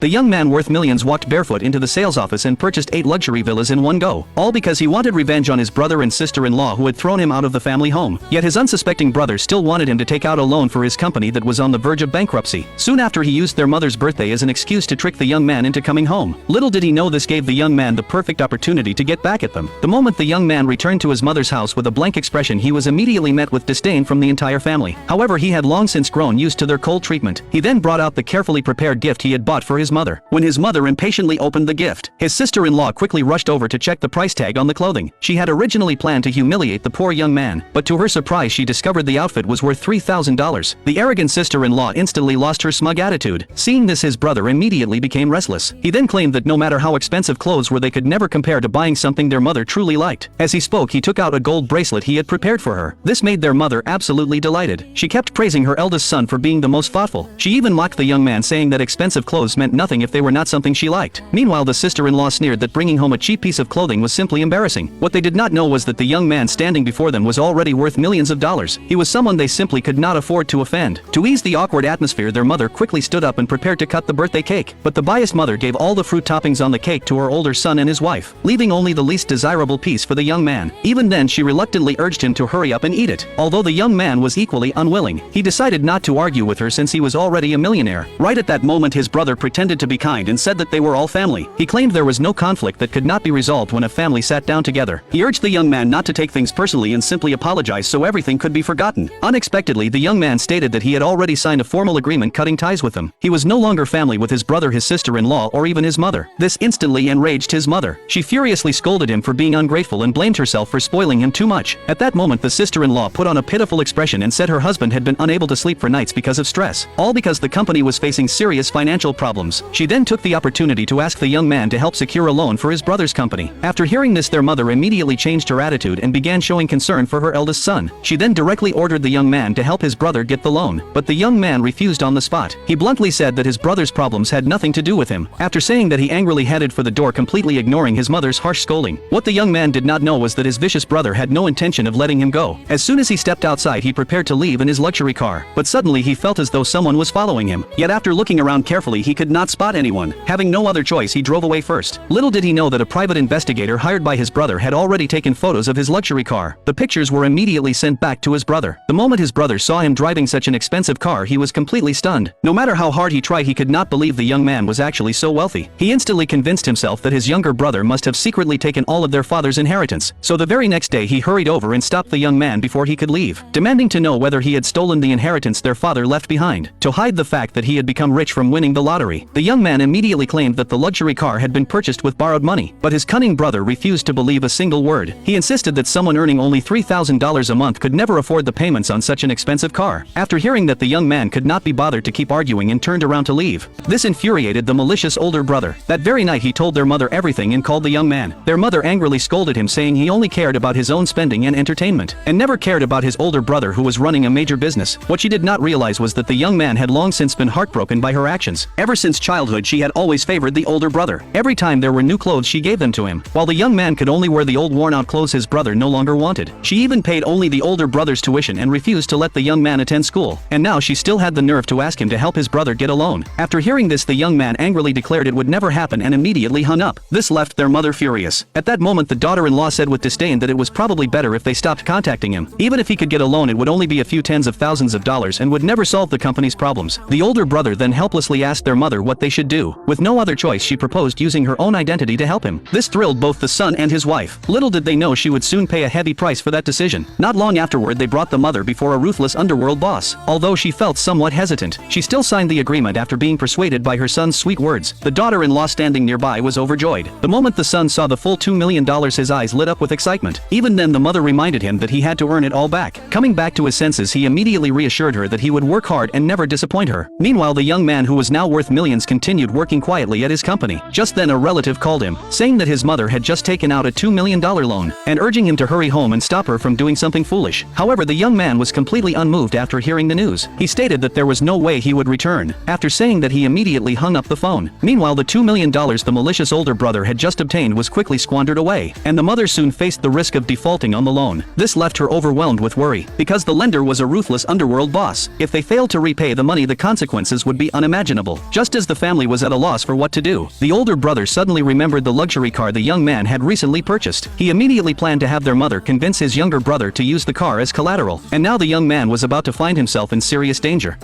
The young man worth millions walked barefoot into the sales office and purchased 8 luxury villas in one go, all because he wanted revenge on his brother and sister-in-law who had thrown him out of the family home. Yet his unsuspecting brother still wanted him to take out a loan for his company that was on the verge of bankruptcy. Soon after, he used their mother's birthday as an excuse to trick the young man into coming home. Little did he know this gave the young man the perfect opportunity to get back at them. The moment the young man returned to his mother's house with a blank expression, he was immediately met with disdain from the entire family. However, he had long since grown used to their cold treatment. He then brought out the carefully prepared gift he had bought for his mother. When his mother impatiently opened the gift, his sister-in-law quickly rushed over to check the price tag on the clothing. She had originally planned to humiliate the poor young man, but to her surprise she discovered the outfit was worth $3,000. The arrogant sister-in-law instantly lost her smug attitude. Seeing this, his brother immediately became restless. He then claimed that no matter how expensive clothes were, they could never compare to buying something their mother truly liked. As he spoke, he took out a gold bracelet he had prepared for her. This made their mother absolutely delighted. She kept praising her eldest son for being the most thoughtful. She even mocked the young man, saying that expensive clothes meant nothing if they were not something she liked. Meanwhile, the sister-in-law sneered that bringing home a cheap piece of clothing was simply embarrassing. What they did not know was that the young man standing before them was already worth millions of dollars. He was someone they simply could not afford to offend. To ease the awkward atmosphere, their mother quickly stood up and prepared to cut the birthday cake. But the biased mother gave all the fruit toppings on the cake to her older son and his wife, leaving only the least desirable piece for the young man. Even then, she reluctantly urged him to hurry up and eat it. Although the young man was equally unwilling, he decided not to argue with her since he was already a millionaire. Right at that moment, his brother pretended to be kind and said that they were all family. He claimed there was no conflict that could not be resolved when a family sat down together. He urged the young man not to take things personally and simply apologize so everything could be forgotten. Unexpectedly, the young man stated that he had already signed a formal agreement cutting ties with them. He was no longer family with his brother, his sister-in-law, or even his mother. This instantly enraged his mother. She furiously scolded him for being ungrateful and blamed herself for spoiling him too much. At that moment, the sister-in-law put on a pitiful expression and said her husband had been unable to sleep for nights because of stress, all because the company was facing serious financial problems. She then took the opportunity to ask the young man to help secure a loan for his brother's company. After hearing this, their mother immediately changed her attitude and began showing concern for her eldest son. She then directly ordered the young man to help his brother get the loan, but the young man refused on the spot. He bluntly said that his brother's problems had nothing to do with him. After saying that, he angrily headed for the door, completely ignoring his mother's harsh scolding. What the young man did not know was that his vicious brother had no intention of letting him go. As soon as he stepped outside, he prepared to leave in his luxury car, but suddenly he felt as though someone was following him. Yet after looking around carefully, he could not spot anyone. Having no other choice, he drove away first. Little did he know that a private investigator hired by his brother had already taken photos of his luxury car. The pictures were immediately sent back to his brother. The moment his brother saw him driving such an expensive car, he was completely stunned. No matter how hard he tried, he could not believe the young man was actually so wealthy. He instantly convinced himself that his younger brother must have secretly taken all of their father's inheritance. So the very next day, he hurried over and stopped the young man before he could leave, demanding to know whether he had stolen the inheritance their father left behind. To hide the fact that he had become rich from winning the lottery, the young man immediately claimed that the luxury car had been purchased with borrowed money. But his cunning brother refused to believe a single word. He insisted that someone earning only $3,000 a month could never afford the payments on such an expensive car. After hearing that, the young man could not be bothered to keep arguing and turned around to leave. This infuriated the malicious older brother. That very night, he told their mother everything and called the young man. Their mother angrily scolded him, saying he only cared about his own spending and entertainment, and never cared about his older brother who was running a major business. What she did not realize was that the young man had long since been heartbroken by her actions. Ever since childhood, she had always favored the older brother. Every time there were new clothes, she gave them to him, while the young man could only wear the old worn-out clothes his brother no longer wanted. She even paid only the older brother's tuition and refused to let the young man attend school. And now she still had the nerve to ask him to help his brother get a loan. After hearing this, the young man angrily declared it would never happen and immediately hung up. This left their mother furious. At that moment, the daughter-in-law said with disdain that it was probably better if they stopped contacting him. Even if he could get a loan, it would only be a few tens of thousands of dollars and would never solve the company's problems. The older brother then helplessly asked their mother what they should do. With no other choice, she proposed using her own identity to help him. This thrilled both the son and his wife. Little did they know she would soon pay a heavy price for that decision. Not long afterward, they brought the mother before a ruthless underworld boss. Although she felt somewhat hesitant, she still signed the agreement after being persuaded by her son's sweet words. The daughter-in-law standing nearby was overjoyed. The moment the son saw the full $2 million, his eyes lit up with excitement. Even then, the mother reminded him that he had to earn it all back. Coming back to his senses, he immediately reassured her that he would work hard and never disappoint her. Meanwhile, the young man, who was now worth millions, continued working quietly at his company. Just then, a relative called him, saying that his mother had just taken out a $2 million loan, and urging him to hurry home and stop her from doing something foolish. However, the young man was completely unmoved after hearing the news. He stated that there was no way he would return, after saying that he immediately hung up the phone. Meanwhile, the $2 million the malicious older brother had just obtained was quickly squandered away, and the mother soon faced the risk of defaulting on the loan. This left her overwhelmed with worry, because the lender was a ruthless underworld boss. If they failed to repay the money, the consequences would be unimaginable. Just as the family was at a loss for what to do. The older brother suddenly remembered the luxury car the young man had recently purchased. He immediately planned to have their mother convince his younger brother to use the car as collateral, and now the young man was about to find himself in serious danger.